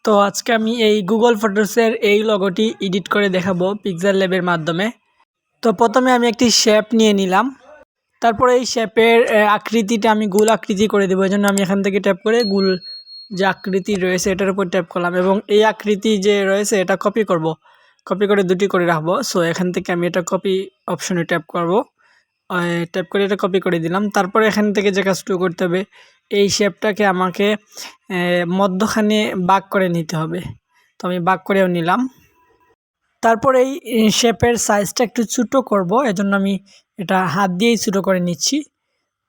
তো আজকে আমি এই গুগল ফটোসের এই লগোটি এডিট করে দেখাবো পিক্সেল ল্যাবের মাধ্যমে। তো প্রথমে আমি একটি শেপ নিয়ে নিলাম। তারপরে এই শেপের আকৃতিটা আমি গোল আকৃতি করে দেবো। এই জন্য আমি এখান থেকে ট্যাপ করে গোল যে আকৃতি রয়েছে এটার উপর ট্যাপ করলাম এবং এই আকৃতি যে রয়েছে এটা কপি করব। কপি করে দুটি করে রাখবো। সো এখান থেকে আমি এটা কপি অপশনে ট্যাপ করব। ট্যাপ করে এটা কপি করে দিলাম। তারপরে এখান থেকে যে কাজটুকু করতে হবে, এই শেপটাকে আমাকে মধ্যখানে ভাগ করে নিতে হবে। তো আমি ভাগ করেও নিলাম। তারপর এই শেপের সাইজটা একটু ছোটো করব, এজন্য আমি এটা হাত দিয়েই ছোটো করে নিচ্ছি।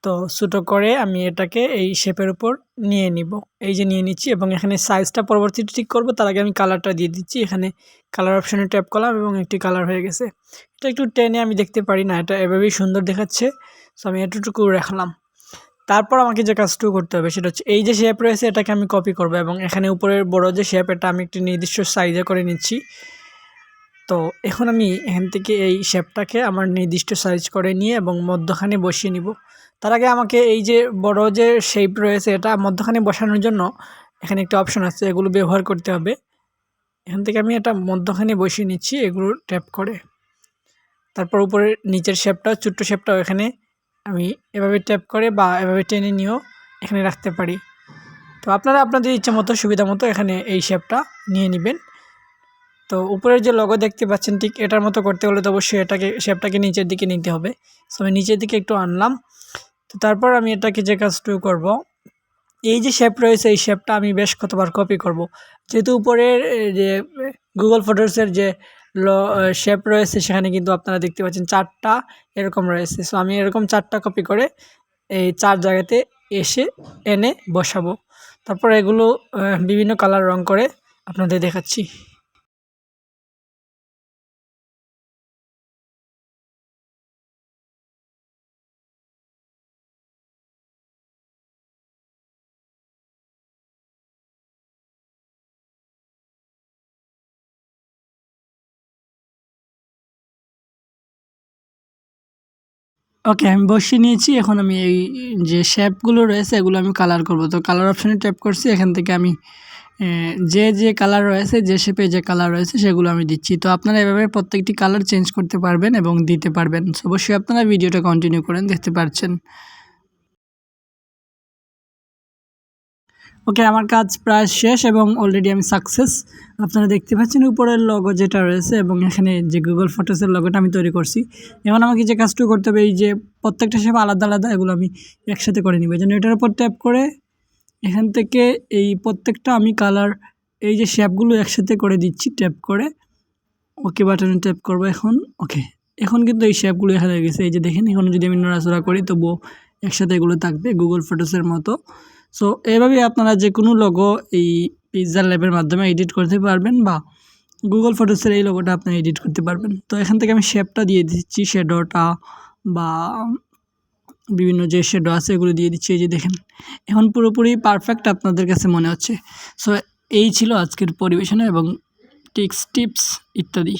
তো ছোটো করে আমি এটাকে এই শেপের উপর নিয়ে নিব। এই যে নিয়ে নিচ্ছি এবং এখানে সাইজটা পরবর্তীতে ঠিক করব। তার আগে আমি কালারটা দিয়ে দিচ্ছি। এখানে কালার অপশানে ট্যাপ করলাম এবং একটি কালার হয়ে গেছে। এটা একটু টেনে আমি দেখতে পারি না, এটা এভাবেই সুন্দর দেখাচ্ছে। সো আমি এতটুকু রাখলাম। তারপর আমাকে যে কাজটুকু করতে হবে সেটা হচ্ছে এই যে শেপ রয়েছে এটাকে আমি কপি করব এবং এখানে উপরের বড় যে শেপ এটা আমি একটি নির্দিষ্ট সাইজে করে নিচ্ছি। তো এখন আমি এখান থেকে এই শেপটাকে আমার নির্দিষ্ট সাইজ করে নিয়ে এবং মধ্যখানে বসিয়ে নিব। তার আগে আমাকে এই যে বড় যে শেপ রয়েছে এটা মধ্যখানে বসানোর জন্য এখানে একটা অপশন আছে, এগুলো ব্যবহার করতে হবে। এখান থেকে আমি এটা মধ্যখানে বসিয়ে নিচ্ছি এগুলো ট্যাপ করে। তারপর উপরের নিচের শেপটা ছোট্ট শেপটাও এখানে আমি এভাবে ট্যাপ করে বা এভাবে টেনে নিয়েও এখানে রাখতে পারি। তো আপনারা আপনাদের ইচ্ছে মতো সুবিধা মতো এখানে এই শেপটা নিয়ে নেবেন। তো উপরের যে লগো দেখতে পাচ্ছেন ঠিক এটার মতো করতে হলে তো অবশ্যই শেপটাকে নিচের দিকে নিতে হবে। সো আমি নিচের দিকে একটু আনলাম। তো তারপর আমি এটাকে যে কাজটুকু করব, এই যে শেপ রয়েছে এই শেপটা আমি বেশ কতবার কপি করব। যেহেতু উপরের যে গুগল ফটোসের যে শেপ রয়েছে সেখানে কিন্তু আপনারা দেখতে পাচ্ছেন 4টা এরকম রয়েছে। সো আমি এরকম 4টা কপি করে এই 4 জায়গাতে এনে বসাবো। তারপর এগুলো বিভিন্ন কালার রং করে আপনাদের দেখাচ্ছি। ওকে, আমি বসিয়ে নিয়েছি। এখন আমি এই যে শেপগুলো রয়েছে এগুলো আমি কালার করব। তো কালার অপশানে ট্যাপ করছি। এখান থেকে আমি যে কালার রয়েছে, যে শেপে যে কালার রয়েছে সেগুলো আমি দিচ্ছি। তো আপনারা এভাবে প্রত্যেকটি কালার চেঞ্জ করতে পারবেন এবং দিতে পারবেন। অবশ্যই আপনারা ভিডিওটা কন্টিনিউ করেন, দেখতে পাচ্ছেন। ওকে, আমার কাজ প্রায় শেষ এবং অলরেডি আমি সাকসেস। আপনারা দেখতে পাচ্ছেন উপরের লগো যেটা রয়েছে এবং এখানে যে গুগল ফটোসের লগোটা আমি তৈরি করছি। এখন আমাকে যে কাজটুকু করতে হবে, এই যে প্রত্যেকটা শেপ আলাদা আলাদা এগুলো আমি একসাথে করে নিব। এই জন্য এটার উপর ট্যাপ করে এখান থেকে এই প্রত্যেকটা আমি কালার এই যে শেপগুলো একসাথে করে দিচ্ছি ট্যাপ করে। ওকে বাটনে ট্যাপ করব এখন। ওকে, এখন কিন্তু এই শেপগুলো এখানে গেছে। এই যে দেখেন, এখন যদি আমি নড়াচড়া করি তবুও একসাথে এগুলো থাকবে গুগল ফটোসের মতো। সো এভাবেই আপনারা যে কোনো লগো এই পিক্সেল ল্যাবের মাধ্যমে এডিট করতে পারবেন বা গুগল ফটোসের এই লগোটা আপনি এডিট করতে পারবেন। তো এখান থেকে আমি শেপটা দিয়ে দিচ্ছি, শ্যাডোটা বা বিভিন্ন যে শ্যাডো আছে এগুলো দিয়ে দিচ্ছি। এই যে দেখেন, এখন পুরোপুরি পারফেক্ট আপনাদের কাছে মনে হচ্ছে। সো এই ছিল আজকের পরিবেশনা এবং টিপস ইত্যাদি।